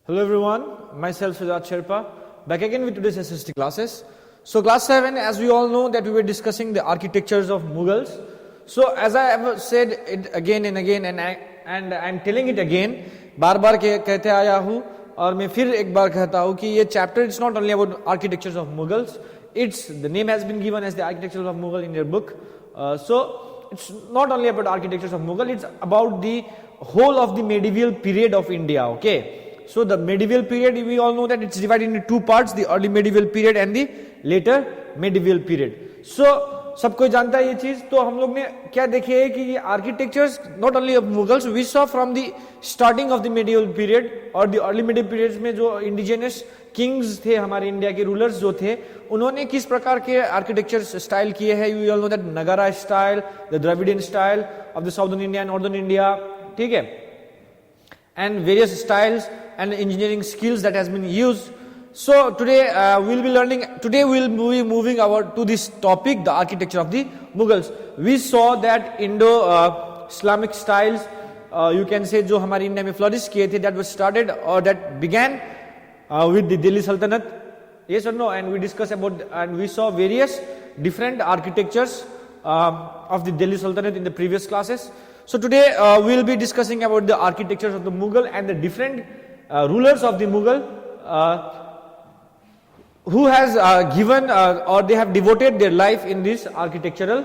Hello everyone, myself Siddharth Sherpa, back again with today's SST classes. So class 7, as we all know that we were discussing the architectures of Mughals. So as I have said it again and again and I'm telling it again, बार बार कहते आया हूँ और मैं फिर एक बार कहता हूँ कि ये chapter it's not only about architectures of Mughals, it's the name has been given as the architectures of Mughal in your book. So it's not only about architectures of Mughal, it's about the whole of the medieval period of India, okay. So the medieval period, we all know that it's divided into two parts, the early medieval period and the later medieval period. So सब कोई जानता है ये चीज. तो हम लोग ने क्या देखे है कि ये architectures not only of Mughals, we saw from the starting of the medieval period और द अर्ली medieval periods में जो इंडिजिनस किंग्स थे, हमारे इंडिया के रूलर्स जो थे, उन्होंने किस प्रकार के आर्किटेक्चर स्टाइल किए हैं. यू ऑल नो दैट नगारा style, the Dravidian style of the southern India, northern India, ठीक है, and various styles and engineering skills that has been used. So today we'll be moving to this topic, the architecture of the Mughals. We saw that Indo-Islamic styles, you can say, जो हमारी India में flourish किए थे, that was started or that began with the Delhi Sultanate. Yes or no? And we discussed about and we saw various different architectures of the Delhi Sultanate in the previous classes. So today we'll be discussing about the architectures of the Mughal and the different rulers of the Mughal who has given or they have devoted their life in these architectural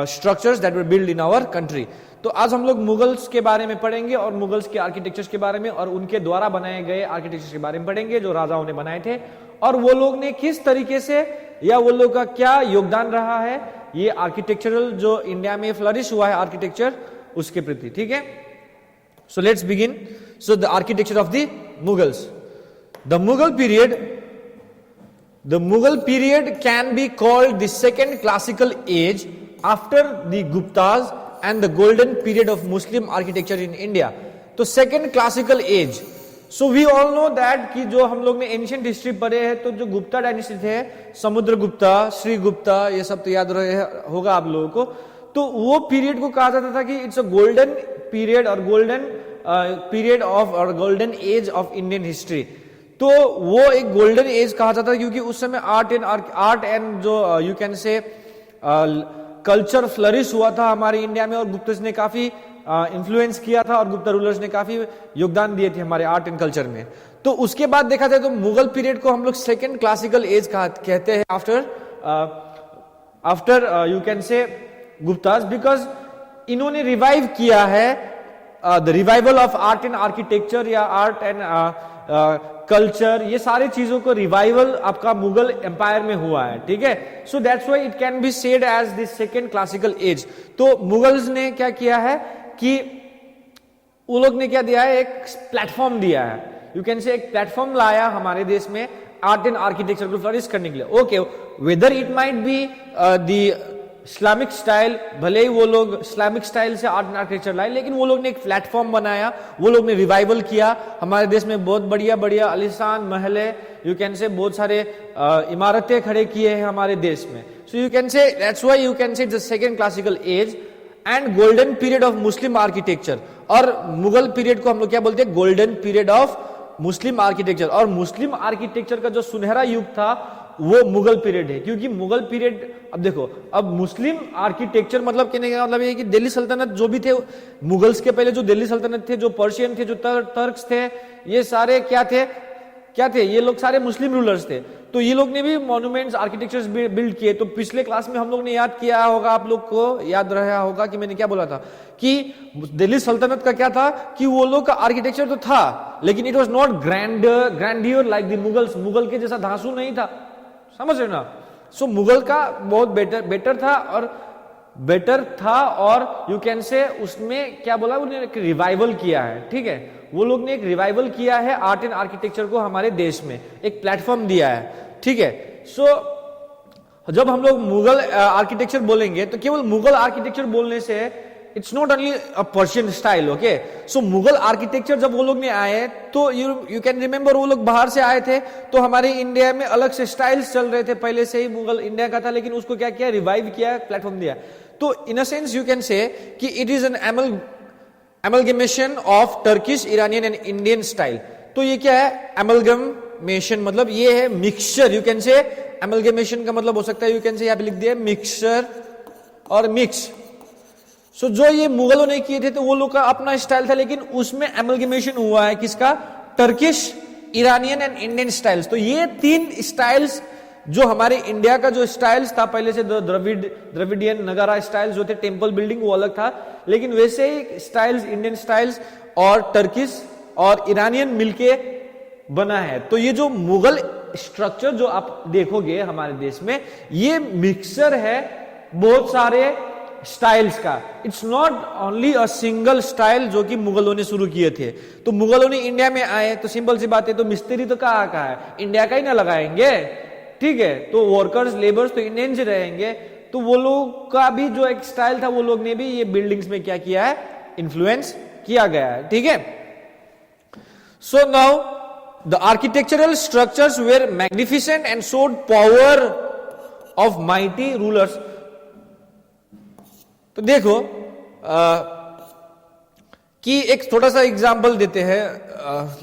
structures that were built in our country. तो आज हम लोग Mughals के बारे में पढ़ेंगे और Mughals के आर्किटेक्चर्स के बारे में और उनके द्वारा बनाए गए आर्किटेक्चर्स के बारे में पढ़ेंगे जो राजाओं ने बनाए थे और वो लोग ने किस तरीके से या वो लोग का क्या योगदान रहा है ये आर्किटेक्चरल जो इंडिया में फ्लरिश हुआ है आर्किटेक्चर उसके प्रति, ठीक है. So let's begin. So the architecture of the Mughals. The Mughal period can be called the second classical age after the Guptas and the golden period of Muslim architecture in India. तो second classical age. So we all know that कि जो हम लोग ने ancient history पढ़े हैं तो जो गुप्ता डायनेस्टी थे, समुद्रगुप्ता, श्रीगुप्ता, ये सब तो याद रहे होगा आप लोगों को. तो वो पीरियड को कहा जाता था कि इट्स अ गोल्डन पीरियड और गोल्डन पीरियड ऑफ और golden age of Indian history. तो वो एक गोल्डन एज कहा जाता था क्योंकि उस समय आर्ट एंड जो यू कैन से कल्चर फ्लरिश हुआ था हमारे इंडिया में और गुप्तस ने काफी इन्फ्लुएंस किया था और गुप्ता रूलर्स ने काफी योगदान दिए थे हमारे आर्ट एंड कल्चर में. तो उसके बाद देखा जाए तो मुगल पीरियड को हम लोग सेकेंड क्लासिकल एज कहते हैं आफ्टर यू कैन से गुप्तास, बिकॉज इन्होंने रिवाइव किया है the revival of art and architecture या आर्ट एंड कल्चर, ये सारी चीजों को रिवाइवल आपका मुगल एम्पायर में हुआ है, ठीक है. So that's why it can be said as the second classical age. तो मुगल्स ने क्या किया है कि वो लोग ने क्या दिया है, एक प्लेटफॉर्म दिया है, यू कैन से एक प्लेटफॉर्म लाया हमारे देश में आर्ट एंड आर्किटेक्चर को फ्लरिश करने के लिए. Okay, whether it might be the Islamic style, भले ही वो लोग इस्लामिक स्टाइल से आर्ट एंड आर्किटेक्चर लाए, लेकिन वो लोग ने एक प्लेटफॉर्म बनाया, वो लोग ने रिवाइवल किया. हमारे देश में बहुत बढ़िया बढ़िया आलीशान महल, यू कैन से बहुत सारे इमारतें खड़े किए हैं हमारे देश में. सो यू कैन से दैट्स व्हाई यू कैन से the second classical as and golden period of Muslim architecture. और मुगल पीरियड को हम लोग क्या बोलते हैं, golden period of Muslim architecture. और मुस्लिम आर्किटेक्चर का जो सुनहरा युग था वो मुगल पीरियड है, क्योंकि मुगल पीरियड, अब देखो, अब मुस्लिम आर्किटेक्चर मतलब कहने का मतलब ये कि दिल्ली सल्तनत जो भी थे, मुगल्स के पहले जो दिल्ली सल्तनत थे, जो पर्शियन थे, जो तर्क्स थे, ये सारे क्या थे, ये लोग सारे मुस्लिम रूलर्स थे. तो ये लोग ने भी मॉन्यूमेंट्स आर्किटेक्चर्स बिल्ड किए. तो पिछले क्लास में हम लोग ने याद किया होगा, आप लोग को याद रहा होगा कि मैंने क्या बोला था कि दिल्ली सल्तनत का क्या था कि वो लोग का आर्किटेक्चर तो था, लेकिन it was not grandeur like the Mughals. Mughal के जैसा धांसू नहीं था, समझ रहे ना. सो मुगल का बहुत बेटर था और यू कैन से उसमें क्या बोला, उन्होंने एक रिवाइवल किया है, ठीक है. वो लोग ने एक रिवाइवल किया है आर्ट एंड आर्किटेक्चर को हमारे देश में, एक प्लेटफॉर्म दिया है, ठीक है. सो जब हम लोग मुगल आर्किटेक्चर बोलेंगे तो केवल मुगल आर्किटेक्चर बोलने से it's not only a Persian style, okay. So Mughal architecture जब वो लोग ने आए तो यू कैन रिमेंबर वो लोग बाहर से आए थे, तो हमारे इंडिया में अलग से स्टाइल्स चल रहे थे, पहले से ही मुगल इंडिया का था, लेकिन उसको क्या किया, रिवाइव किया, प्लेटफॉर्म दिया. तो in a sense you can say कि it is an amalgamation of Turkish, Iranian and Indian style. तो ये क्या है, एमलगमेशन, मतलब ये है मिक्सचर, यू कैन से एमलगमेशन का मतलब हो सकता है, यू कैन से यहां पे लिख दिया मिक्सचर और मिक्स। सो जो ये मुगलों ने किए थे तो वो लोग का अपना स्टाइल था, लेकिन उसमें एमलगमेशन हुआ है किसका, Turkish, Iranian and Indian styles. तो ये तीन स्टाइल्स जो हमारे इंडिया का जो स्टाइल्स था पहले से, द्रविडियन नगारा स्टाइल्स जो थे, टेम्पल बिल्डिंग, वो अलग था, लेकिन वैसे ही स्टाइल्स, इंडियन स्टाइल्स और टर्किश और ईरानियन मिलके बना है। तो ये जो मुगल स्ट्रक्चर जो आप देखोगे हमारे देश में, ये मिक्सचर है बहुत सारे स्टाइल्स का। It's not only a single style जो कि मुगलों ने शुरू किए थे। तो मुगलों ने इंडिया में आए तो सिंपल सी बात है, तो मिस्त्री तो कहाँ का है, इंडिया का ही ना लगाएंगे, ठीक है, तो वर्कर्स, लेबर्स तो इंडियन से रहेंगे। तो वो लोग का भी जो एक स्टाइल था, वो लोग ने भी ये बिल्डिंग्स में क्या किया है, इन्फ्लुएंस किया गया है, ठीक है। So now the architectural structures were magnificent and showed power of mighty rulers. तो देखो कि एक थोड़ा सा एग्जाम्पल देते हैं,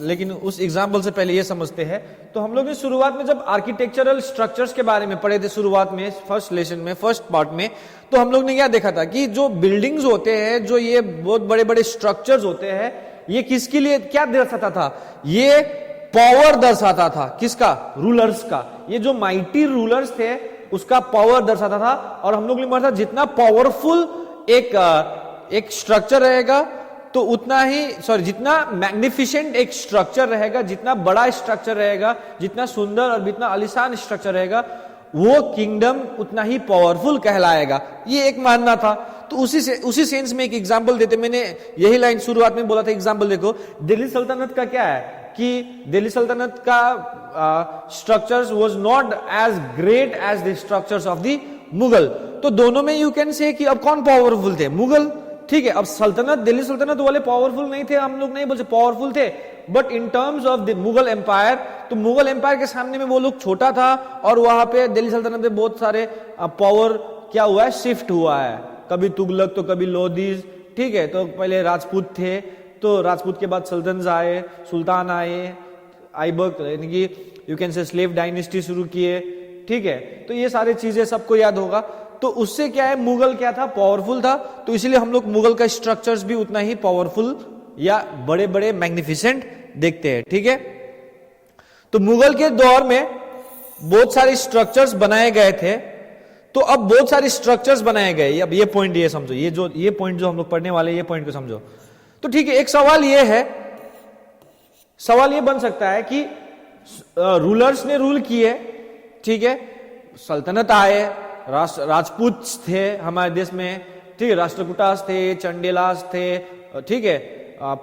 लेकिन उस एग्जाम्पल से पहले ये समझते हैं। तो हम लोग ने शुरुआत में जब आर्किटेक्चरल स्ट्रक्चर्स के बारे में पढ़े थे, शुरुआत में फर्स्ट लेसन में, फर्स्ट पार्ट में, तो हम लोग ने क्या देखा था कि जो बिल्डिंग्स होते हैं, जो ये बहुत बड़े बड़े स्ट्रक्चर्स होते हैं, ये किसके लिए क्या दर्शाता था, ये पावर दर्शाता था, किसका, रूलर्स का। ये जो माइटी रूलर्स थे उसका पावर दर्शाता था। और हम लोग ने पढ़ा था जितना पावरफुल एक स्ट्रक्चर रहेगा तो उतना ही, सॉरी, जितना मैग्निफिसेंट एक स्ट्रक्चर रहेगा, जितना बड़ा स्ट्रक्चर रहेगा, जितना सुंदर और जितना आलीशान स्ट्रक्चर रहेगा, वो किंगडम उतना ही पावरफुल कहलाएगा। ये एक मानना था। तो उसी सेंस में एक एग्जांपल देते, मैंने यही लाइन शुरुआत में बोला था, एग्जांपल देखो, दिल्ली सल्तनत का क्या है कि दिल्ली सल्तनत का structures was not as great as the structures of the Mughal. तो दोनों में यू कैन से कि अब कौन पावरफुल थे, मुगल, ठीक है। अब सल्तनत, दिल्ली सल्तनत वाले पावरफुल नहीं थे, हम लोग नहीं बोलते, पावरफुल थे, but in terms of the Mughal empire, तो मुगल एम्पायर के सामने में वो लोग छोटा था, और वहां पे दिल्ली सल्तनत में बहुत सारे पावर क्या हुआ है, शिफ्ट हुआ है, कभी तुगलक तो कभी लोदीज, ठीक है। तो पहले राजपूत थे, तो राजपूत के बाद सल्तनत आए, सुल्तान आए, आइबक, यानी कि यू कैन से स्लेव डायनेस्टी शुरू किए, ठीक है। तो ये सारी चीजें सबको याद होगा। तो उससे क्या है, मुगल क्या था, पावरफुल था, तो इसीलिए हम लोग मुगल का स्ट्रक्चर्स भी उतना ही पावरफुल या बड़े बड़े मैग्निफिसेंट देखते हैं, ठीक है। तो मुगल के दौर में बहुत सारे स्ट्रक्चर्स बनाए गए थे। तो अब बहुत सारे स्ट्रक्चर्स बनाए गए, अब ये पॉइंट ये समझो, ये पॉइंट जो हम लोग पढ़ने वाले, ये पॉइंट को समझो। तो ठीक है, एक सवाल ये है, सवाल ये बन सकता है कि रूलर्स ने रूल किए, ठीक है, सल्तनत आए, राजपूत थे हमारे देश में, ठीक है, राष्ट्रकूटास थे, चंडेलास थे, ठीक है,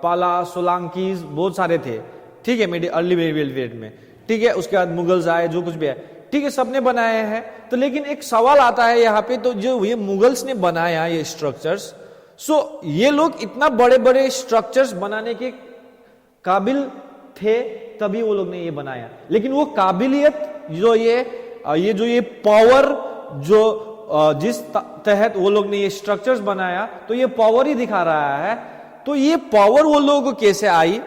पाला, सोलांकीज, बहुत सारे थे, ठीक है, मेरे अर्ली पीरियड में, ठीक है। उसके बाद मुगल्स आए, जो कुछ भी है, ठीक है, सबने बनाए हैं। तो लेकिन एक सवाल आता है यहाँ पे, तो जो ये मुगल्स ने बनाया ये स्ट्रक्चर्स, सो ये लोग इतना बड़े बड़े स्ट्रक्चर्स बनाने के काबिल थे, तभी वो लोग ने ये बनाया। लेकिन वो काबिलियत जो ये पावर जो जिस तहत वो लोग ने ये स्ट्रक्चर्स बनाया, तो ये पावर ही दिखा रहा है। तो ये पावर वो लोगों को कैसे आई,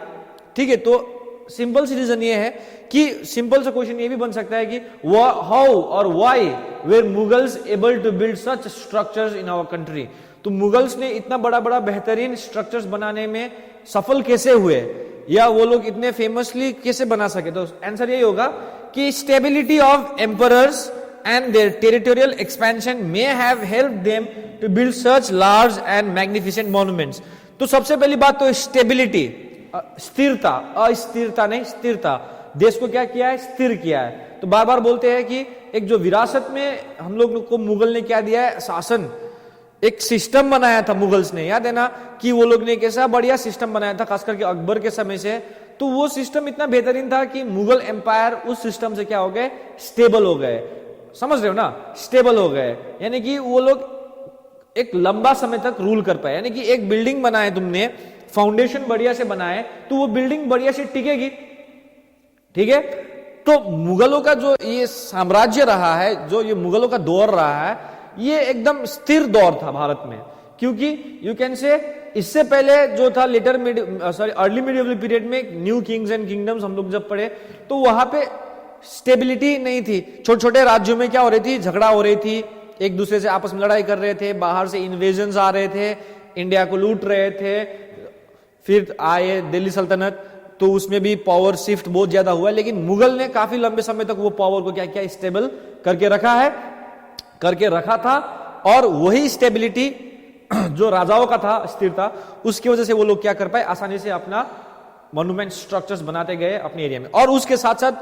ठीक है। तो सिंपल सी रीजन ये है कि सिंपल सा क्वेश्चन ये भी बन सकता है कि हाउ और why were Mughals able to build such structures in our country. तो मुगल्स ने इतना बड़ा बड़ा बेहतरीन स्ट्रक्चर्स बनाने में सफल कैसे हुए, या वो लोग इतने फेमसली कैसे बना सके। तो आंसर यही होगा कि stability of emperors and their territorial expansion may have helped them to build such large and magnificent monuments। तो सबसे पहली बात तो स्टेबिलिटी, स्थिरता, अस्थिरता नहीं, स्थिरता। देश को क्या किया है, स्थिर किया है। तो बार बार बोलते हैं कि एक जो विरासत में हम लोग को मुगल ने क्या दिया है, शासन, एक सिस्टम बनाया था मुगल्स ने, याद है ना कि वो लोग ने कैसा बढ़िया सिस्टम बनाया था, खास करके अकबर के समय से। तो वो सिस्टम इतना बेहतरीन था कि मुगल एम्पायर उस सिस्टम से क्या हो गए, स्टेबल हो गए। समझ रहे हो ना, स्टेबल हो गए, यानी कि वो लोग एक लंबा समय तक रूल कर पाए। यानी कि एक बिल्डिंग बनाए तुमने, फाउंडेशन बढ़िया से बनाए, तो वो बिल्डिंग बढ़िया से टिकेगी, ठीक है। तो मुगलों का जो ये साम्राज्य रहा है, जो ये मुगलों का दौर रहा है, ये एकदम स्थिर दौर था भारत में। क्योंकि यू कैन से इससे पहले जो था लेटर अर्ली मिडिवल पीरियड में न्यू किंग्स एंड किंगडम्स हम लोग जब पढ़े तो वहां पे स्टेबिलिटी नहीं थी। छोटे छोटे राज्यों में क्या हो रही थी, झगड़ा हो रही थी, एक दूसरे से आपस में लड़ाई कर रहे थे, बाहर से इन्वेजन्स आ रहे थे, इंडिया को लूट रहे थे। फिर आए दिल्ली सल्तनत, तो उसमें भी पावर शिफ्ट बहुत ज्यादा हुआ, लेकिन मुगल ने काफी लंबे समय तक वो पावर को क्या किया, स्टेबल करके रखा था। और वही स्टेबिलिटी जो राजाओं का था, स्थिरता, उसकी वजह से वो लोग क्या कर पाए, आसानी से अपना मॉन्यूमेंट स्ट्रक्चर्स बनाते गए अपने एरिया में। और उसके साथ साथ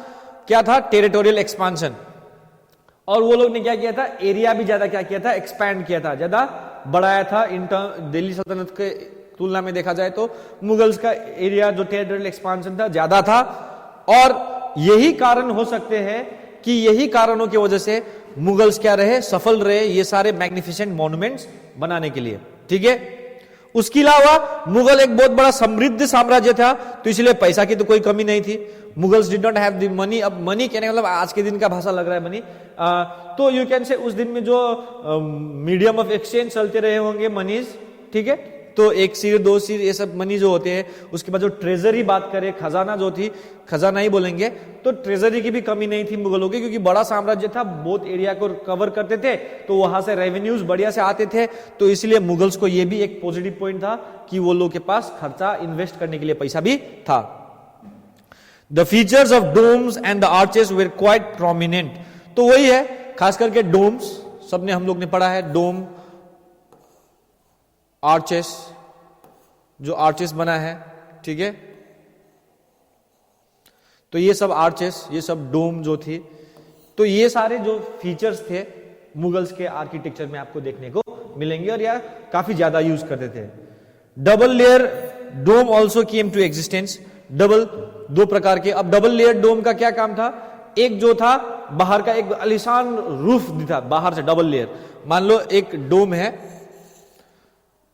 क्या था, टेरिटोरियल एक्सपांशन। और वो लोग ने क्या किया था, एरिया भी ज्यादा क्या किया था, एक्सपैंड किया था, ज्यादा बढ़ाया था। दिल्ली सल्तनत के तुलना में देखा जाए तो मुगल्स का एरिया जो टेरिटोरियल एक्सपांशन था ज्यादा था। और यही कारण हो सकते हैं कि यही कारणों की वजह से मुगल्स क्या रहे, सफल रहे ये सारे मैग्निफिसेंट मॉन्यूमेंट्स बनाने के लिए। ठीक है, उसके अलावा मुगल एक बहुत बड़ा समृद्ध साम्राज्य था, तो इसलिए पैसा की तो कोई कमी नहीं थी। Mughals did not have the money. अब मनी कहने का मतलब आज के दिन का भाषा लग रहा है मनी, तो यू कैन से उस दिन में जो मीडियम ऑफ एक्सचेंज चलते रहे होंगे मनीज, ठीक है, तो एक सिर दो सिर ये सब मनी जो होते हैं। उसके बाद जो ट्रेजरी बात करें, खजाना जो थी, खजाना ही बोलेंगे, तो ट्रेजरी की भी कमी नहीं थी मुगलों की, क्योंकि बड़ा साम्राज्य था, बहुत एरिया को कवर करते थे, तो वहां से रेवेन्यूज बढ़िया से आते थे। तो इसलिए मुगल्स को ये भी एक पॉजिटिव पॉइंट था कि वो लोग के पास खर्चा इन्वेस्ट करने के लिए पैसा भी था। The features of domes and the arches were quite prominent. तो वही है, खास करके डोम्स, सबने हम लोग ने पढ़ा है, डोम, आर्चेस, जो आर्चेस बना है, ठीक है, तो ये सब आर्चेस, ये सब डोम जो थी, तो ये सारे जो फीचर्स थे मुगल्स के आर्किटेक्चर में आपको देखने को मिलेंगे और या काफी ज्यादा यूज करते थे। Double layer dome also came to existence. Double, दो प्रकार के। अब डबल लेयर डोम का क्या काम था, एक जो था बाहर का एक आलीशान रूफ था, बाहर से डबल लेयर। मान लो एक डोम है,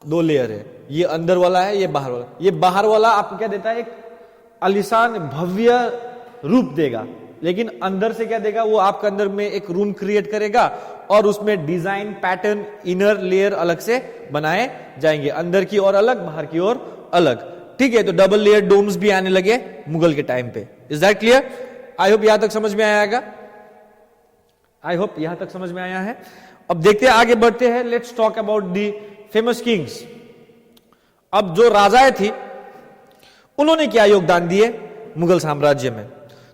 दो लेयर है, ये अंदर वाला है, ये बाहर वाला। ये बाहर वाला आपको क्या देता है, एक आलीशान भव्य रूप देगा, लेकिन अंदर से क्या देगा, वो आपके अंदर में एक रूम क्रिएट करेगा और उसमें डिजाइन, पैटर्न, इनर लेयर अलग से बनाए जाएंगे, अंदर की ओर अलग, बाहर की ओर अलग। ठीक है, तो डबल लेयर डोम्स भी आने लगे मुगल के टाइम पे। Is that clear? I hope यहां तक समझ में आएगा, आई होप यहां तक समझ में आया है। अब देखते हैं, आगे बढ़ते हैं। Let's talk about the famous Kings. अब जो राजाएं थी उन्होंने क्या योगदान दिए मुगल साम्राज्य में,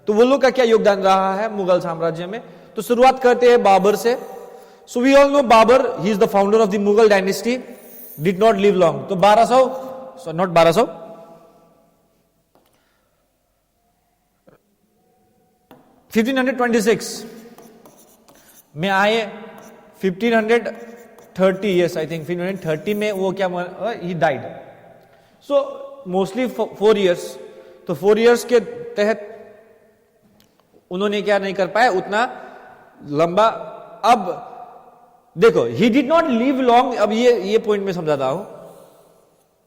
तो वो लोग का क्या योगदान रहा है मुगल साम्राज्य में। तो शुरुआत करते हैं बाबर से। So we all know Babur, he is the founder of the Mughal dynasty, did not live long. तो 1526 में आए, 1530, यस आई थिंक 1530 में वो क्या, he died. So mostly 4 years, तो 4 इयर्स के तहत उन्होंने क्या नहीं कर पाए उतना लंबा। अब देखो, he did not live long, अब ये पॉइंट में समझाता हूं।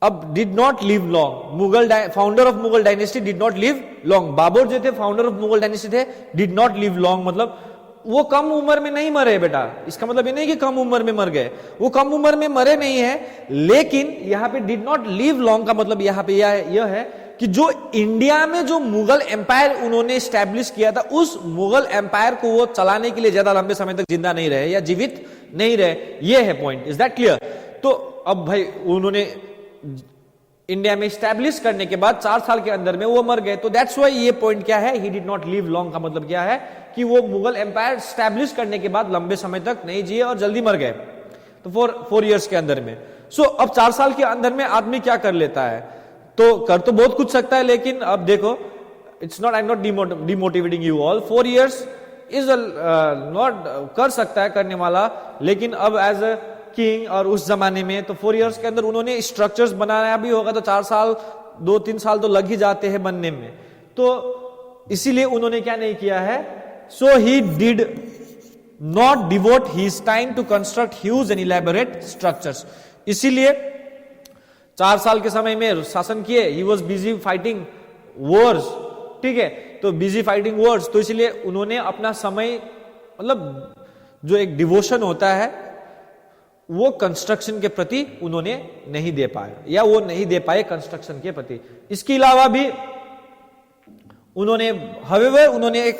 अब did not live long, Mughal founder of Mughal dynasty did not live long. Babur जो थे फाउंडर ऑफ मुगल डायनेस्टी थे, डिड नॉट लिव लॉन्ग, मतलब वो कम उम्र में नहीं मरे बेटा। इसका मतलब ये नहीं कि कम उम्र में मर गए, वो कम उम्र में मरे नहीं है, लेकिन यहां पे डिड नॉट लिव लॉन्ग का मतलब यहां पे यह है कि जो इंडिया में जो मुगल एम्पायर उन्होंने स्टैब्लिश किया था, उस मुगल एम्पायर को वो चलाने के लिए ज्यादा लंबे समय तक जिंदा नहीं रहे या जीवित नहीं रहे। ये है पॉइंट। Is that clear? तो अब भाई उन्होंने इंडिया में स्टैब्लिश करने के बाद 4 साल के अंदर में वो मर गए, तो दैट्स व्हाई ये पॉइंट क्या है, ही डिड नॉट लिव लॉन्ग का मतलब क्या है कि वो मुगल एम्पायर स्टैब्लिश करने के बाद लंबे समय तक नहीं जिए और जल्दी मर गए, तो 4 इयर्स के अंदर में। सो अब 4 साल के अंदर में आदमी क्या कर लेता है, तो कर तो बहुत कुछ सकता है, लेकिन अब देखो, it's not, I am not demotivating you all, 4 years is not कर सकता है करने वाला, लेकिन अब एज अ किंग और उस जमाने में तो 4 इयर्स के अंदर उन्होंने स्ट्रक्चर्स बनाया भी होगा, तो 4 साल 2-3 साल तो लग ही जाते हैं बनने में, तो इसीलिए उन्होंने क्या नहीं किया है। So he did not devote his time to construct huge and elaborate structures. इसीलिए 4 साल के समय में शासन किए, he was busy fighting wars, ठीक है, तो बिजी फाइटिंग वॉर्स, तो इसलिए उन्होंने अपना समय, मतलब जो एक डिवोशन होता है वो कंस्ट्रक्शन के प्रति उन्होंने नहीं दे पाया, या वो नहीं दे पाए कंस्ट्रक्शन के प्रति। इसके अलावा भी उन्होंने उन्होंने एक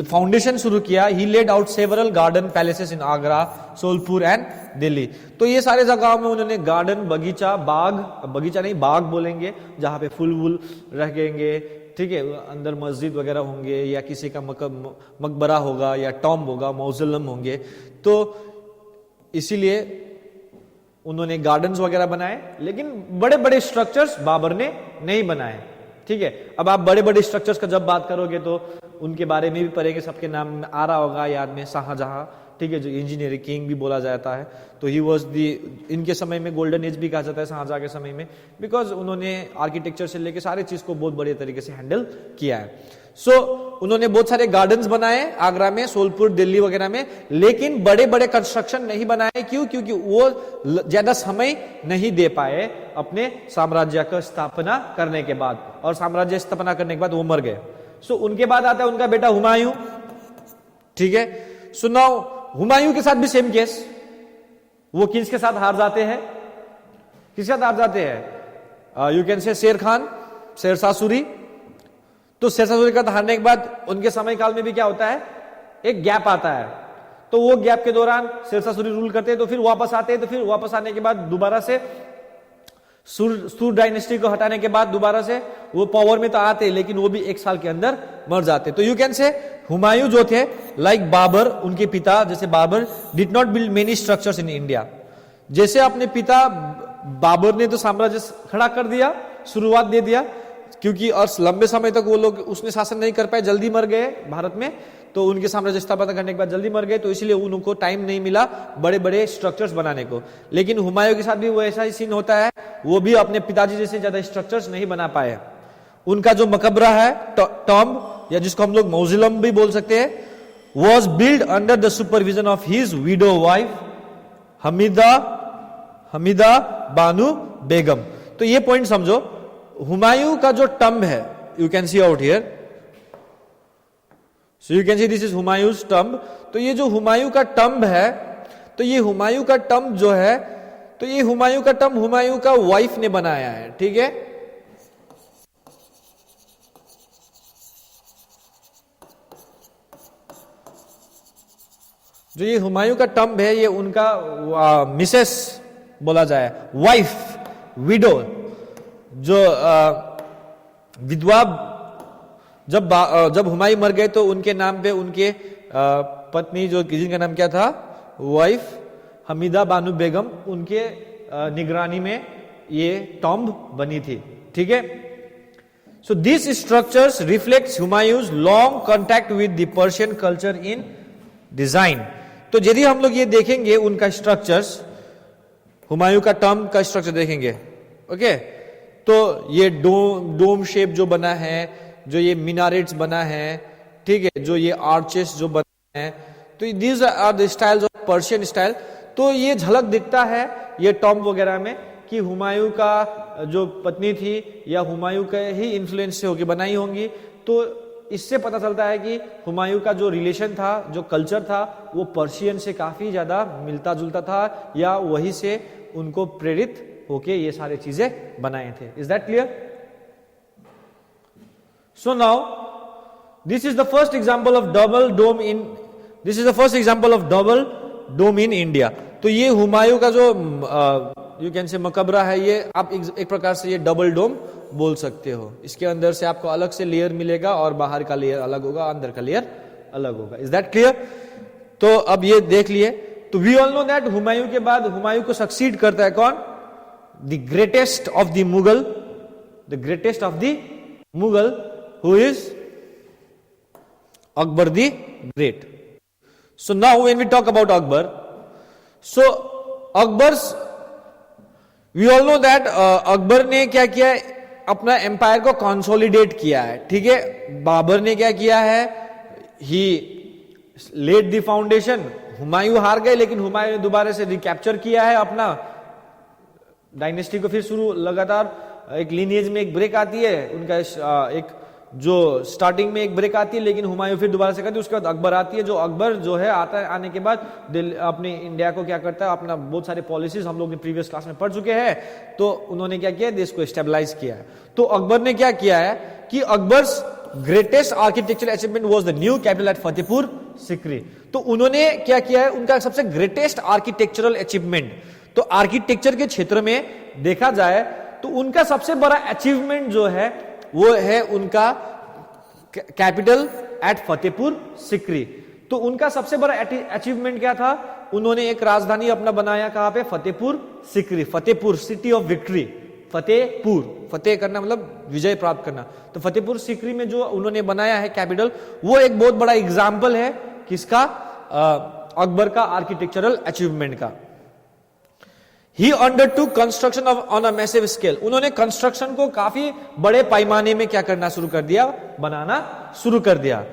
फाउंडेशन शुरू किया। He laid out several garden palaces in Agra, सोलपुर एंड दिल्ली। तो ये सारे जगहों में उन्होंने गार्डन, बगीचा, बगीचा नहीं बाग बोलेंगे, जहां पे फूल वूल रहेंगे, ठीक है, अंदर मस्जिद वगैरह होंगे, या किसी का मकबरा होगा, या टॉम्ब होगा, मौजूलम होंगे। तो इसीलिए उन्होंने गार्डन्स वगैरह बनाए, लेकिन बड़े बड़े स्ट्रक्चर्स बाबर ने नहीं बनाए। ठीक है, अब आप बड़े बड़े स्ट्रक्चर्स का जब बात करोगे तो उनके बारे में भी पढ़ेंगे, सबके नाम आ रहा होगा याद में, शाहजहां, ठीक है, जो इंजीनियरिंग किंग भी बोला जाता है। तो ही वॉज दी, इनके समय में गोल्डन एज भी कहा जाता है शाहजहां के समय में, बिकॉज उन्होंने आर्किटेक्चर से लेकर सारी चीज को बहुत बड़े तरीके से हैंडल किया है। उन्होंने बहुत सारे गार्डन्स बनाए आगरा में, सोलपुर, दिल्ली वगैरह में, लेकिन बड़े बड़े कंस्ट्रक्शन नहीं बनाए। क्यों? क्योंकि वो ज्यादा समय नहीं दे पाए अपने साम्राज्य का स्थापना करने के बाद, और साम्राज्य स्थापना करने के बाद वो मर गए। उनके बाद आता है उनका बेटा हुमायूं। ठीक है, नाउ हुमायूं के साथ भी सेम केस, वो किसके साथ हार जाते हैं? किसके साथ हार जाते हैं? यू कैन से शेर खान, शेरशाह सूरी। तो शेरशाह सूरी का हारने के बाद उनके समय काल में भी क्या होता है, एक गैप आता है। तो वो गैप के दौरान शेरशाह सूरी रूल करते हैं, तो फिर वापस आते हैं, तो फिर वापस आने के बाद दोबारा से सूर डायनेस्टी को हटाने के बाद दोबारा से वो पावर में तो आते, लेकिन वो भी एक साल के अंदर मर जाते। तो यू कैन से हुमायूं जो थे, लाइक बाबर, उनके पिता जैसे Babur did not build many structures in India. जैसे अपने पिता बाबर ने तो साम्राज्य खड़ा कर दिया, शुरुआत दे दिया, क्योंकि और लंबे समय तक वो लोग उसने शासन नहीं कर पाए, जल्दी मर गए भारत में। तो उनके साम्राज्य स्थापना करने के बाद जल्दी मर गए, तो इसलिए उनको टाइम नहीं मिला बड़े बड़े स्ट्रक्चर्स बनाने को। लेकिन हुमायूं के साथ भी वो ऐसा ही सीन होता है, वो भी अपने पिताजी जैसे ज्यादा स्ट्रक्चर्स नहीं बना पाए। उनका जो मकबरा है, टॉम्ब, या जिसको हम लोग मौजूलम भी बोल सकते हैं, was build under the supervision of his widow wife Hamida Banu Begum. तो ये पॉइंट समझो, हुमायूं का जो टम्ब है, you can see out here, so you can see this is Humayun's tomb. तो ये जो हुमायूं का टम्ब है, तो ये हुमायूं का टम्ब जो है, तो ये हुमायूं का टम्ब हुमायूं का वाइफ ने बनाया है। ठीक है, जो ये हुमायूं का टम्ब है, ये उनका मिसेस बोला जाए, वाइफ, विडो, जो विधवा, जब हुमायूं मर गए तो उनके नाम पे उनके पत्नी, जो जिनका नाम क्या था, वाइफ हमीदा बानु बेगम, उनके निगरानी में ये टॉम्ब बनी थी। ठीक है, so this structures reflects Humayun's long contact with the Persian culture in design. तो यदि हम लोग ये देखेंगे उनका स्ट्रक्चर्स, हुमायूं का टॉम्ब का स्ट्रक्चर देखेंगे, ओके, तो ये डोम शेप जो बना है, जो ये मिनारेट्स बना है, ठीक है, जो ये आर्चेस जो बना है, तो these are the styles of Persian style. तो ये झलक दिखता है ये टॉम्ब वगैरह में कि हुमायूं का जो पत्नी थी या हुमायूं के ही इन्फ्लुएंस से होकर बनाई होंगी। तो इससे पता चलता है कि हुमायूं का जो रिलेशन था, जो कल्चर था, वो पर्शियन से काफी ज्यादा मिलता जुलता था, या वही से उनको प्रेरित होके ये सारी चीजें बनाए थे। Is that clear? So now this is the first example of double dome in India. तो ये हुमायूं का जो यू कैन से मकबरा है, ये आप एक प्रकार से ये डबल डोम बोल सकते हो। इसके अंदर से आपको अलग से लेयर मिलेगा, और बाहर का लेयर अलग होगा, अंदर का लेयर अलग होगा। Is that clear? तो अब ये देख लिए। तो we all know that Humayun के बाद हुमायूं को सक्सीड करता है कौन? The greatest of the Mughal, who is Akbar the Great. So now when we talk about Akbar, so we all know that Akbar ने क्या किया है, अपना एम्पायर को कंसोलिडेट किया है। ठीक है, बाबर ने क्या किया है, ही लेड द फाउंडेशन। हुमायूं हार गए, लेकिन हुमायूं ने दोबारा से रिकैप्चर किया है अपना डायनेस्टी को, फिर शुरू, लगातार एक लीनिएज में एक ब्रेक आती है, उनका एक जो स्टार्टिंग में एक ब्रेक आती है लेकिन हुमायूं फिर दोबारा से करती है, उसके बाद अकबर आती है, जो अकबर जो है आता है, आने के बाद अपने इंडिया को क्या करता है, अपना बहुत सारे पॉलिसीज हम लोग ने प्रीवियस क्लास में पढ़ चुके हैं, तो उन्होंने क्या किया, देश को स्टेबलाइज किया है। तो अकबर ने क्या किया है कि Akbar's greatest architectural achievement was the new capital eight Fatehpur Sikri. तो उन्होंने क्या किया है, उनका सबसे ग्रेटेस्ट आर्किटेक्चरल अचीवमेंट, तो आर्किटेक्चर के क्षेत्र में देखा जाए तो उनका सबसे बड़ा अचीवमेंट जो है वो है उनका कैपिटल एट फतेहपुर सिकरी। तो उनका सबसे बड़ा अचीवमेंट क्या था, उन्होंने एक राजधानी अपना बनाया, कहां पे, Fatehpur Sikri, Fatehpur city of victory, Fatehpur, फतेह करना मतलब विजय प्राप्त करना। तो फतेहपुर सिकरी में जो उन्होंने बनाया है कैपिटल, वो एक बहुत बड़ा एग्जाम्पल है किसका, अकबर का आर्किटेक्चरल अचीवमेंट का। He undertook construction on a massive scale. उन्होंने कंस्ट्रक्शन को काफी बड़े पैमाने में क्या करना शुरू कर दिया, बनाना शुरू कर दिया।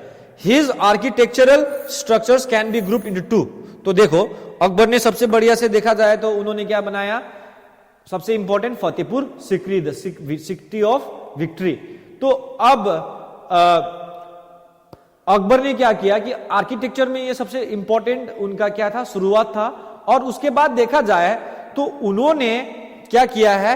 His architectural structures can be grouped into two. तो देखो अकबर ने सबसे बढ़िया से देखा जाए तो उन्होंने क्या बनाया, सबसे important Fatehpur Sikri, the city of victory. तो अब अकबर ने क्या किया कि आर्किटेक्चर में ये सबसे इंपॉर्टेंट उनका क्या था, शुरुआत था। और उसके बाद देखा जाए तो उन्होंने क्या किया है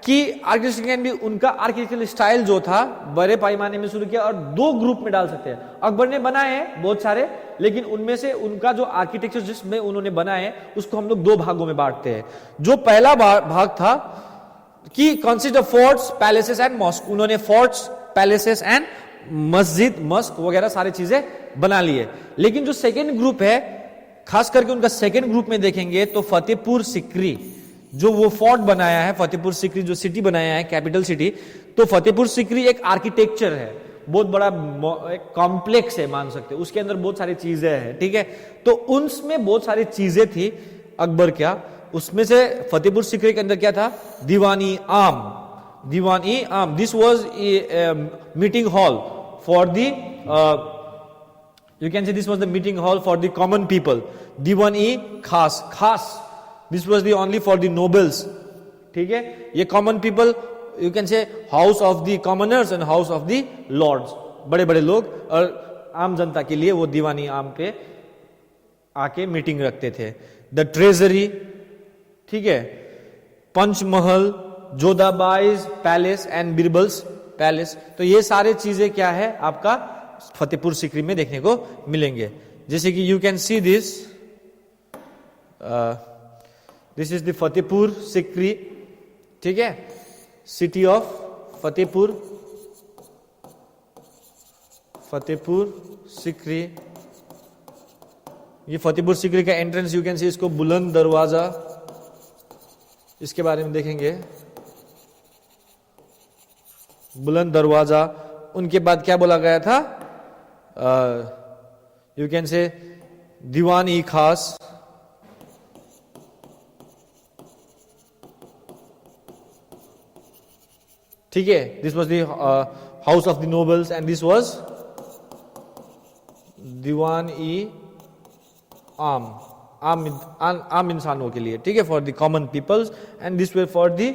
कि आर्किटेक्चर कैन भी, उनका आर्किटेक्चरल स्टाइल जो था बड़े पैमाने में शुरू किया और दो ग्रुप में डाल सकते हैं। अकबर ने बनाए हैं बहुत सारे, लेकिन उनमें से उनका जो आर्किटेक्चर जिसमें उन्होंने बनाए उसको हम लोग दो भागों में बांटते हैं। जो पहला भाग था कि consist of forts, palaces and mosque. उन्होंने फोर्ट्स, पैलेसेस एंड मस्जिद, मस्क वगैरह सारी चीजें बना लिए। लेकिन जो सेकेंड ग्रुप है, खास करके उनका सेकेंड ग्रुप में देखेंगे तो फतेहपुर सिकरी, जो वो फोर्ट बनाया है, फतेहपुर सिकरी जो सिटी बनाया है, कैपिटल सिटी, तो फतेहपुर सिकरी एक आर्किटेक्चर है, बहुत बड़ा एक कॉम्प्लेक्स है मान सकते हैं, उसके अंदर बहुत सारी चीजें हैं, ठीक है। तो उनमें बहुत सारी चीजें थी अकबर क्या, उसमें से फतेहपुर सिकरी के अंदर क्या था, दीवानी आम, दीवानी आम, this was meeting hall for the you can say this was the meeting hall for the common people. Diwan-e khas, khas, this was the only for the nobles, ठीक है। ये common people, you can say house of the commoners and house of the lords, बड़े बड़े लोग और आम जनता के लिए वो दीवानी आम पे आके मीटिंग रखते थे। द ट्रेजरी, ठीक है, Panchmahal, Jodhabai's palace and Birbal's palace, तो ये सारे चीजें क्या है आपका फतेहपुर सिकरी में देखने को मिलेंगे। जैसे कि you can see this, this is the Fatehpur Sikri, ठीक है, सिटी ऑफ फतेहपुर, फतेहपुर सिकरी। ये फतेहपुर सिकरी का एंट्रेंस, यू कैन सी, इसको बुलंद दरवाजा, इसके बारे में देखेंगे, बुलंद दरवाजा। उनके बाद क्या बोला गया था, यू कैन से दीवान-ई खास, ठीक है, this was the house of the nobles and this was Diwan-i-Aam, आम इंसानों के लिए, ठीक है, for the common peoples, and this way for the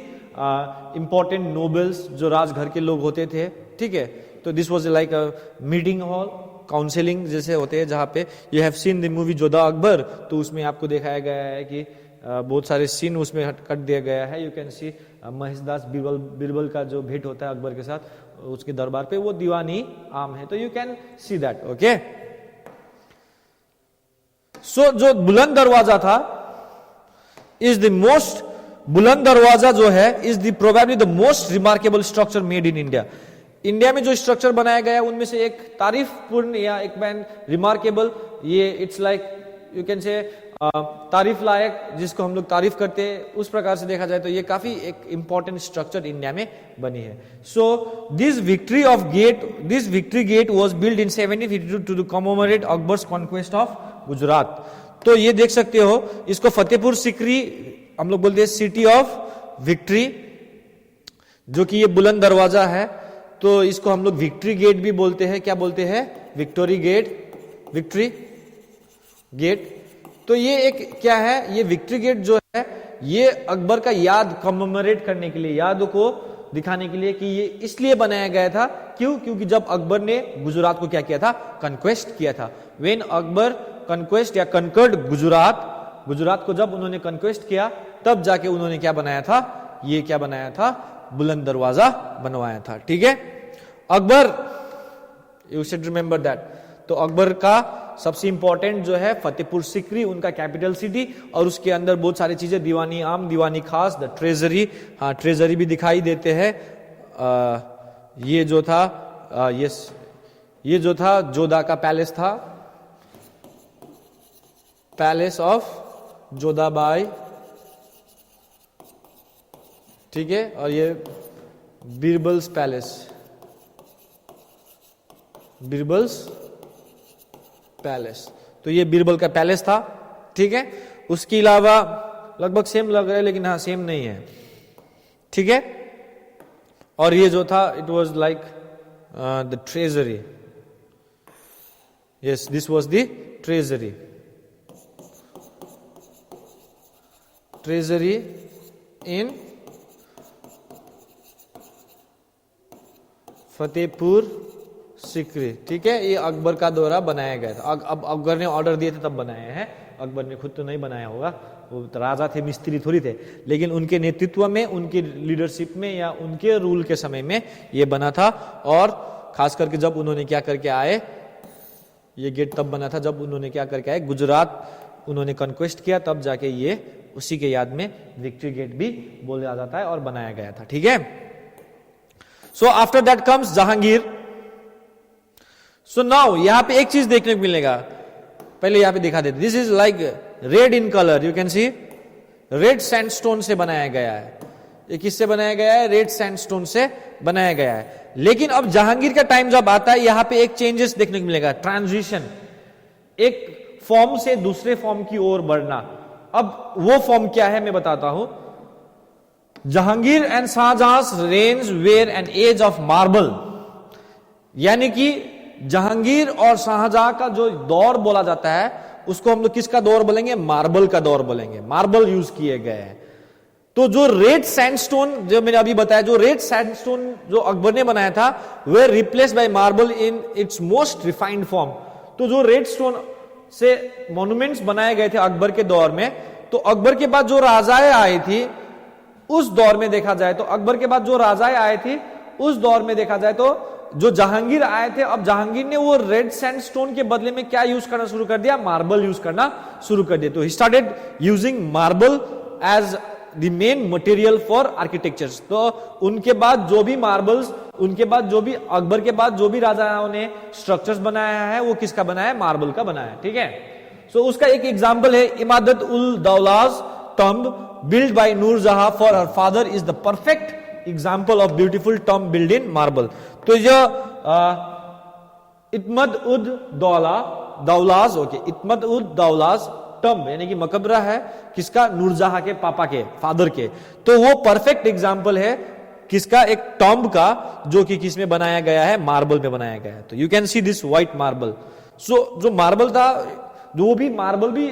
important nobles, जो राजघर के लोग होते थे, ठीक है। तो this was like a meeting hall, counselling जैसे होते हैं, जहां पे you have seen the movie Jodha Akbar, तो उसमें आपको दिखाया गया है कि बहुत सारे सीन उसमें कट दिया गया है। यू कैन सी महेशदास बीरबल का जो भेंट होता है अकबर के साथ उसके दरबार पे, वो दीवानी आम है, तो you can see that, okay. So जो बुलंद दरवाजा था, इज द मोस्ट, बुलंद दरवाजा जो है is the probably the most remarkable structure made in India. India में जो स्ट्रक्चर बनाया गया उनमें से एक तारीफ पूर्ण या एक बैन रिमार्केबल, ये इट्स लाइक यू कैन से तारीफ लायक, जिसको हम लोग तारीफ करते हैं, उस प्रकार से देखा जाए तो ये काफी एक इंपॉर्टेंट स्ट्रक्चर इंडिया में बनी है। So this victory of gate, this victory gate was build in 1752 to commemorate Akbar's conquest of Gujarat. तो ये देख सकते हो, इसको फतेहपुर सिकरी हम लोग बोलते हैं, सिटी ऑफ विक्ट्री, जो कि ये बुलंद दरवाजा है, तो इसको हम लोग विक्ट्री गेट भी बोलते हैं। क्या बोलते हैं? Victory gate, victory gate. तो ये एक क्या है, ये विक्ट्री गेट जो है ये अकबर का याद कमेमोरेट करने के लिए, याद को दिखाने के लिए कि ये इसलिए बनाया गया था क्यों? क्योंकि जब अकबर ने गुजरात को क्या किया था? कन्क्वेस्ट किया था। व्हेन अकबर कन्क्वेस्ट या कनकर्ड गुजरात, गुजरात को जब उन्होंने कन्क्वेस्ट किया तब जाके उन्होंने क्या बनाया था? ये क्या बनाया था? बुलंद दरवाजा बनवाया था। ठीक है, Akbar, you should remember that. तो अकबर का सबसे इंपॉर्टेंट जो है फतेहपुर सिकरी, उनका कैपिटल सिटी, और उसके अंदर बहुत सारी चीजें, दीवानी आम, दीवानी खास, द ट्रेजरी, हाँ ट्रेजरी भी दिखाई देते हैं। ये जो था ये जो था जोधा का पैलेस था, पैलेस ऑफ जोधाबाई, ठीक है, और ये बीरबल्स पैलेस, बीरबल्स पैलेस, तो ये बीरबल का पैलेस था। ठीक है, उसके अलावा लगभग सेम लग रहा है लेकिन हाँ सेम नहीं है। ठीक है, और ये जो था it was like the treasury, yes this was the treasury, treasury in Fatehpur Sikri. ठीक है, ये अकबर का द्वारा बनाया गया था। अब अकबर ने ऑर्डर दिए थे तब बनाए हैं, अकबर ने खुद तो नहीं बनाया होगा, वो तो राजा थे, मिस्त्री थोड़ी थे, लेकिन उनके नेतृत्व में, उनकी लीडरशिप में या उनके रूल के समय में ये बना था। और खास करके जब उन्होंने क्या करके आए, ये गेट तब बना था जब उन्होंने क्या करके आए, गुजरात उन्होंने कन्क्वेस्ट किया, तब जाके ये उसी के याद में विक्ट्री गेट भी बोला जाता है और बनाया गया था। ठीक है, so after that comes Jahangir. So now यहां पे एक चीज देखने को मिलेगा, पहले यहां पे दिखा देते, this is like red in colour, you can C, red sandstone से बनाया गया है। ये किससे बनाया गया है? रेड सैंडस्टोन से बनाया गया है। लेकिन अब जहांगीर का टाइम जब आता है, यहां पे एक चेंजेस देखने को मिलेगा, ट्रांजिशन, एक फॉर्म से दूसरे फॉर्म की ओर बढ़ना। अब वो फॉर्म क्या है मैं बताता हूं। Jahangir and Shahjahan reigns were an age of marble, यानी कि जहांगीर और शाहजहां का जो दौर बोला जाता है उसको हम लोग किसका दौर बोलेंगे? मार्बल का दौर बोलेंगे। मार्बल यूज किए गए हैं। तो जो रेड सैंडस्टोन जो मैंने अभी बताया, जो रेड सैंडस्टोन जो अकबर ने बनाया था, वे replace by marble in its most refined form. तो जो रेड स्टोन से मॉन्यूमेंट्स बनाए गए थे अकबर के दौर में, तो अकबर के बाद जो राजाएं आई थी उस दौर में देखा जाए तो, अकबर के बाद जो राजाएं आए थी उस दौर में देखा जाए तो जो जहांगीर आए थे, अब जहांगीर ने वो रेड सैंडस्टोन के बदले में क्या यूज करना शुरू कर दिया? मार्बल यूज करना शुरू कर दिया। तो he started using marble as the main material for architectures. तो उनके बाद जो भी मार्बल्स, उनके बाद जो भी अकबर के बाद जो भी राजाओं ने स्ट्रक्चर्स बनाया है वो किसका बनाया है? मार्बल का बनाया है। ठीक है, सो उसका एक एग्जाम्पल है इमादत उल दौलाज tomb built by Noor Jahan for her father is the perfect example of beautiful tomb built in marble. तो ये इतमद उद दौलाज, ओके, इतमद उद दौलाज टम्ब यानी कि मकबरा है किसका? नूरजहां के पापा के, फादर के। तो वो परफेक्ट एग्जाम्पल है किसका? एक टॉम्ब का, जो कि किस में बनाया गया है? मार्बल में बनाया गया है। तो you can see this white marble. So जो मार्बल था, जो भी मार्बल भी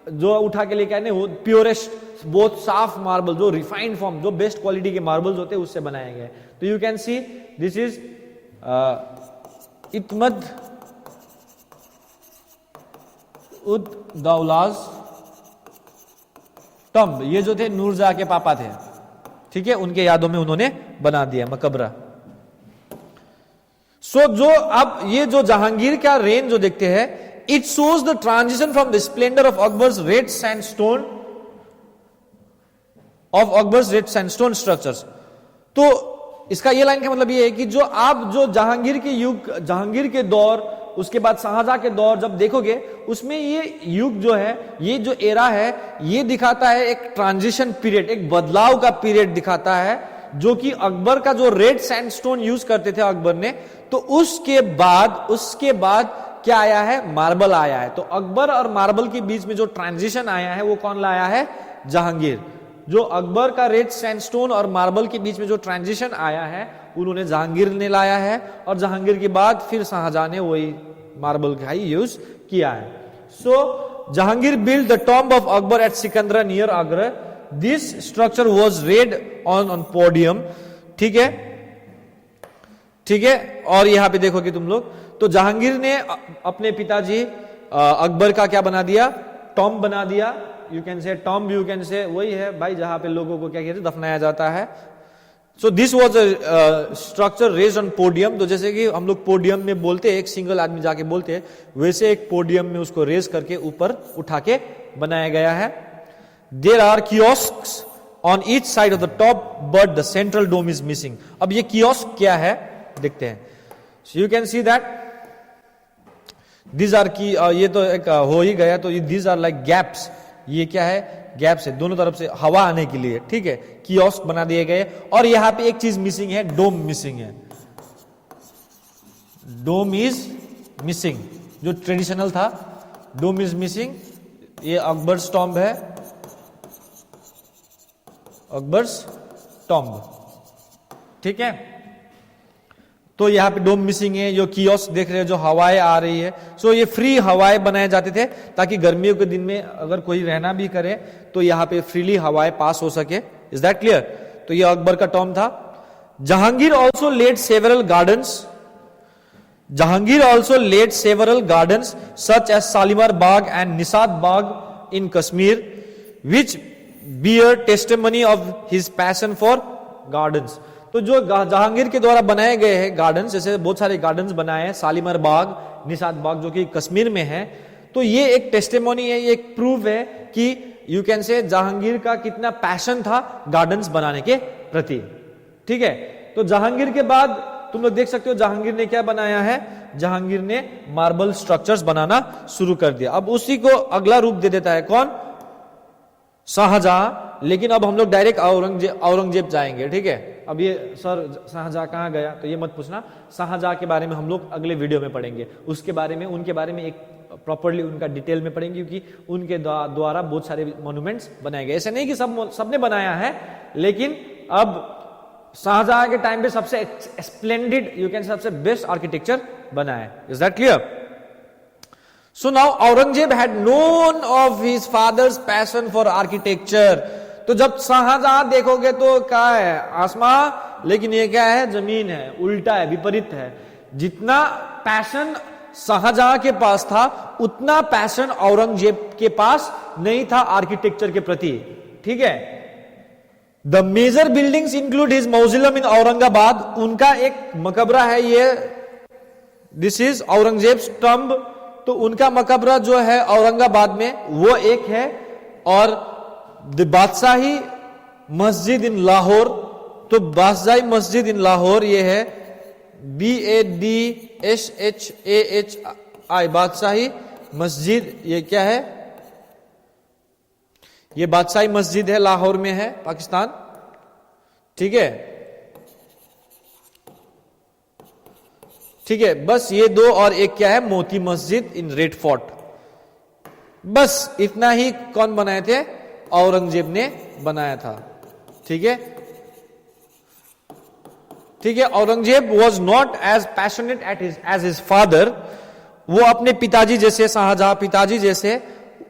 जो उठा के लेके आए वो प्योरेस्ट, बहुत साफ मार्बल, जो रिफाइंड फॉर्म, जो बेस्ट क्वालिटी के मार्बल्स होते हैं उससे बनाए गए। तो you can see this is Itmad ud Daulah's tomb. ये जो थे नूरजहां के पापा थे, ठीक है, उनके यादों में उन्होंने बना दिया मकबरा। सो जो अब ये जो जहांगीर का रेन जो देखते हैं, it shows the transition from the splendor of Akbar's red sandstone structures। तो इसका ये लाइन का मतलब ये है कि जो आप जो जहांगीर के युग, जहांगीर के दौर, उसके बाद शाहजहां के दौर जब देखोगे, उसमें ये युग जो है, ये जो एरा है, ये दिखाता है एक ट्रांजिशन पीरियड, एक बदलाव का पीरियड दिखाता है, जो कि अकबर का जो रेड सैंडस्टोन यूज करते थे अकबर ने, तो उसके बाद क्या आया है? मार्बल आया है। तो अकबर और मार्बल के बीच में जो ट्रांजिशन आया है वो कौन लाया है? जहांगीर। जो अकबर का रेड सैंडस्टोन और मार्बल के बीच में जो ट्रांजिशन आया है उन्होंने जहांगीर ने लाया है, और जहांगीर के बाद फिर शाहजहां ने वही मार्बल का ही यूज किया है। So Jahangir build the tomb of Akbar at Sikandra near Agra. This structure was red on podium. ठीक है, ठीक है। और यहाँ पे देखोगे तुम लोग, तो जहांगीर ने अपने पिताजी अकबर का क्या बना दिया, टॉम्ब बना दिया। यू कैन से टॉम्ब, यू कैन से वही है भाई जहां पे लोगों को क्या कहते हैं, दफनाया जाता है। So this was a structure raised on podium. तो जैसे कि हम लोग पोडियम में बोलते हैं, एक सिंगल आदमी जाके बोलते हैं, वैसे एक पोडियम में उसको रेज करके ऊपर उठा के बनाया गया है। There are kiosks on each side of the top but the central dome is missing. अब ये कियोस्क क्या है देखते हैं। So you can see that these are की, ये तो एक हो ही गया, तो दीज आर लाइक गैप्स। ये क्या है, गैप्स है दोनों तरफ से हवा आने के लिए, ठीक है। कियोस्क बना दिए गए। और यहां पे एक चीज मिसिंग है, डोम मिसिंग है। डोम इज मिसिंग, जो ट्रेडिशनल था, डोम इज मिसिंग। ये अकबर्स टॉम्ब है, अकबर्स टॉम्ब, ठीक है। तो यहाँ पे डोम मिसिंग है। जो कियोस्क देख रहे हो, जो हवाएं आ रही है, सो ये फ्री हवाएं बनाए जाते थे ताकि गर्मियों के दिन में अगर कोई रहना भी करे तो यहाँ पे फ्रीली हवाएं पास हो सके। Is that clear? तो ये अकबर का टॉम्ब था। Jahangir also laid several gardens, Jahangir also laid several gardens such as Shalimar Bagh and Nishat Bagh in Kashmir which bear testimony of his passion for gardens. तो जो जहांगीर के द्वारा बनाए गए हैं गार्डन्स, जैसे बहुत सारे गार्डन्स बनाए हैं, शालीमार बाग, निसाद बाग जो कि कश्मीर में है, तो ये एक टेस्टिमोनी है, ये एक प्रूफ है कि यू कैन से जहांगीर का कितना पैशन था गार्डन्स बनाने के प्रति, ठीक है। तो जहांगीर के बाद तुम लोग देख सकते हो जहांगीर ने क्या बनाया है, जहांगीर ने मार्बल स्ट्रक्चर्स बनाना शुरू कर दिया। अब उसी को अगला रूप दे देता है कौन, शाहजहां। लेकिन अब हम लोग डायरेक्ट औरंगजेब जाएंगे, ठीक है। अब ये सर शाहजहां कहां गया, तो ये मत पूछना, शाहजहां के बारे में हम लोग अगले वीडियो में पढ़ेंगे। उसके बारे में, उनके बारे में एक प्रॉपर्ली उनका डिटेल में पढ़ेंगे, क्योंकि उनके द्वारा बहुत सारे मॉन्यूमेंट्स बनाए गए। ऐसे नहीं कि सबने बनाया है, लेकिन अब शाहजहां के टाइम पे सबसे स्प्लेंडेड, यू कैन सबसे बेस्ट आर्किटेक्चर बना है। Is that clear? So now Aurangzeb had known of his father's passion for architecture. तो जब शाहजहां देखोगे तो क्या है, आसमां, लेकिन ये क्या है, जमीन है, उल्टा है, विपरीत है। जितना पैशन शाहजहां के पास था उतना पैशन औरंगजेब के पास नहीं था आर्किटेक्चर के प्रति, ठीक है। The major buildings include his mausoleum in Aurangabad, उनका एक मकबरा है ये, दिस इज औरंगजेब टॉम्ब। तो उनका मकबरा जो है औरंगाबाद में वो एक है। और द बादशाही मस्जिद इन लाहौर, तो बादशाही मस्जिद इन लाहौर ये है BADSHAHI, बादशाही मस्जिद, ये क्या है, ये बादशाही मस्जिद है, लाहौर में है, पाकिस्तान, ठीक है, ठीक है। बस ये दो, और एक क्या है, Moti Masjid in red fort. बस इतना ही कौन बनाए थे, औरंगजेब ने बनाया था, ठीक है, ठीक है। Aurangzeb was not as passionate as his father, वो अपने पिताजी जैसे, शाहजहां पिताजी जैसे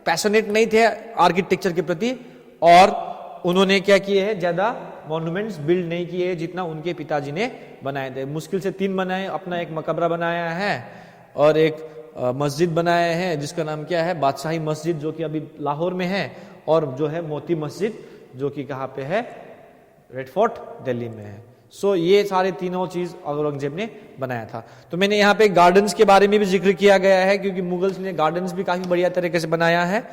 पैशनेट नहीं थे आर्किटेक्चर के प्रति, और उन्होंने क्या किए हैं, ज्यादा मॉन्यूमेंट्स बिल्ड नहीं किए जितना उनके पिताजी ने बनाए थे। मुश्किल से 3 बनाए, अपना एक मकबरा बनाया है और एक मस्जिद बनाया है जिसका नाम क्या है, बादशाही मस्जिद, जो कि अभी लाहौर में है, और जो है मोती मस्जिद जो कि कहां पे है, रेड फोर्ट दिल्ली में है। सो ये सारे तीनों चीज औरंगजेब ने बनाया था। तो मैंने यहाँ पे गार्डन्स के बारे में भी जिक्र किया गया है, क्योंकि मुगल्स ने गार्डन्स भी काफी बढ़िया तरीके से बनाया है।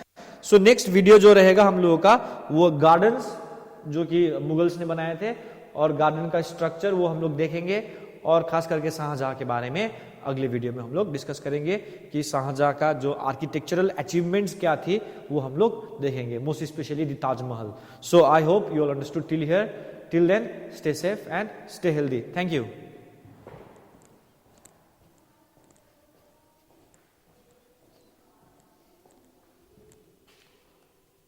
सो नेक्स्ट वीडियो जो रहेगा हम लोगों का, वो गार्डन्स जो कि मुगल्स ने बनाए थे और गार्डन का स्ट्रक्चर वो हम लोग देखेंगे, और खास करके शाहजहां के बारे में अगले वीडियो में हम लोग डिस्कस करेंगे कि शाहजहां का जो आर्किटेक्चरल अचीवमेंट्स क्या थी वो हम लोग देखेंगे, most specially the Taj Mahal. So I hope you all understood till here. Till then, stay safe and stay healthy. Thank you.